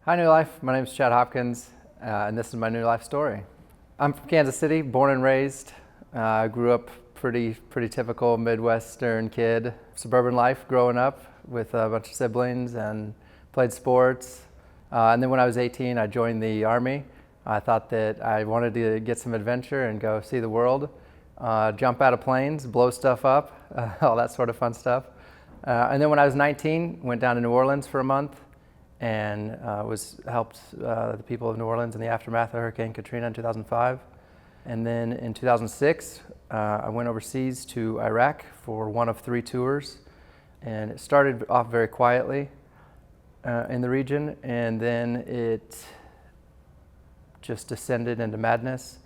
Hi, New Life. My name is Chad Hopkins, and this is my New Life story. I'm from Kansas City, born and raised. I grew up pretty typical Midwestern kid. Suburban life growing up with a bunch of siblings and played sports. And then when I was 18, I joined the Army. I thought that I wanted to get some adventure and go see the world, jump out of planes, blow stuff up, all that sort of fun stuff. And then when I was 19, went down to New Orleans for a month and helped the people of New Orleans in the aftermath of Hurricane Katrina in 2005. And then in 2006, I went overseas to Iraq for one of 3 tours. And it started off very quietly in the region, and then it just descended into madness.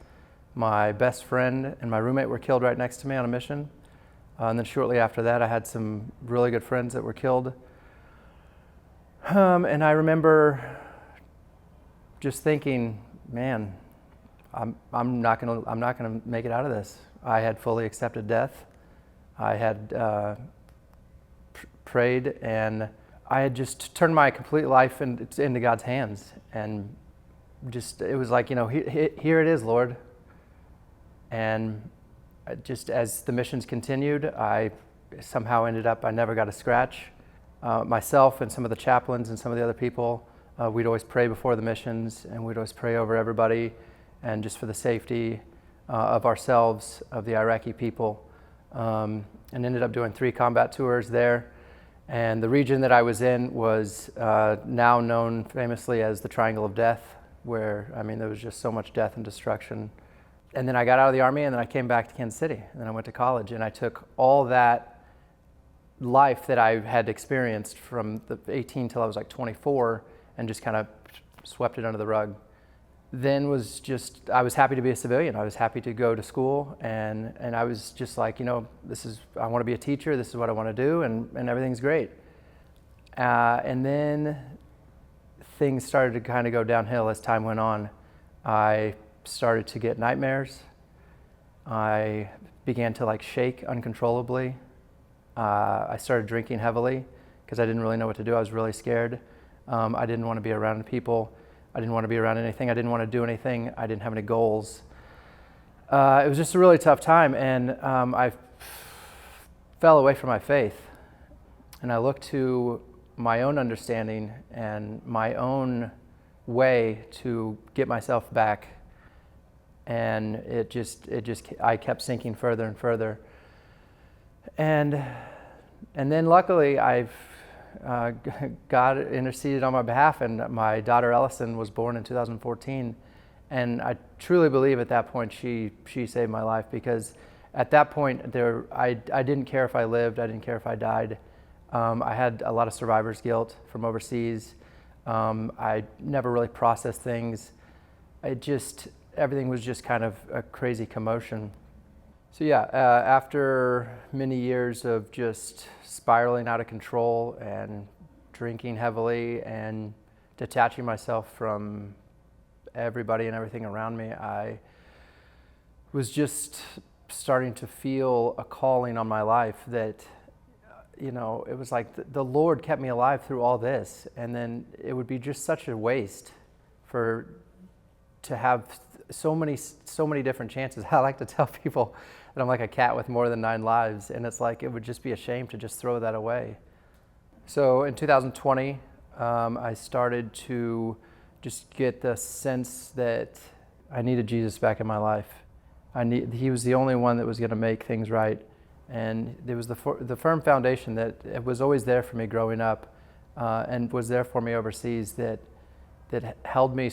My best friend and my roommate were killed right next to me on a mission. And then shortly after that, I had some really good friends that were killed. And I remember just thinking, man, I'm not gonna make it out of this. I had fully accepted death. I had prayed, and I had just turned my complete life into God's hands. And just, it was like, here it is, Lord. And just as the missions continued, I somehow ended up, I never got a scratch. Myself and some of the chaplains and some of the other people, we'd always pray before the missions, and we'd always pray over everybody and just for the safety of ourselves, of the Iraqi people, and ended up doing 3 combat tours there. And the region that I was in was now known famously as the Triangle of Death, where, there was just so much death and destruction. And then I got out of the Army, and then I came back to Kansas City, and then I went to college, and I took all that life that I had experienced from the 18 till I was like 24 and just kind of swept it under the rug. Then I was happy to be a civilian. I was happy to go to school, and I was just like, I want to be a teacher, this is what I want to do, and everything's great. And then things started to kind of go downhill as time went on. I started to get nightmares. I began to shake uncontrollably. I started drinking heavily because I didn't really know what to do. I was really scared. I didn't want to be around people. I didn't want to be around anything. I didn't want to do anything. I didn't have any goals. It was just a really tough time, and I fell away from my faith. And I looked to my own understanding and my own way to get myself back. And I kept sinking further and further. And then luckily God interceded on my behalf, and my daughter Ellison was born in 2014. And I truly believe at that point she saved my life, because at that point I didn't care if I lived, I didn't care if I died. I had a lot of survivor's guilt from overseas. I never really processed things. Everything was just kind of a crazy commotion. So after many years of just spiraling out of control and drinking heavily and detaching myself from everybody and everything around me, I was just starting to feel a calling on my life that, it was like the Lord kept me alive through all this, and then it would be just such a waste to have so many different chances. I like to tell people that I'm like a cat with more than 9 lives, and it's like it would just be a shame to just throw that away. So in 2020, I started to just get the sense that I needed Jesus back in my life. He was the only one that was going to make things right, and there was the firm foundation that it was always there for me growing up, and was there for me overseas, that held me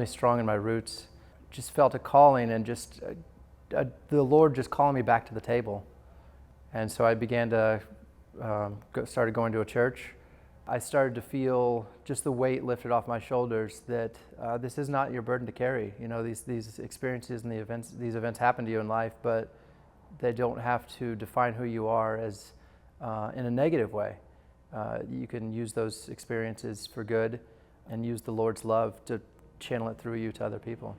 strong in my roots. Just felt a calling, and just the Lord just calling me back to the table. And so I began to started going to a church. I started to feel just the weight lifted off my shoulders, that this is not your burden to carry. These experiences and these events happen to you in life, but they don't have to define who you are as in a negative way. You can use those experiences for good, and use the Lord's love to channel it through you to other people.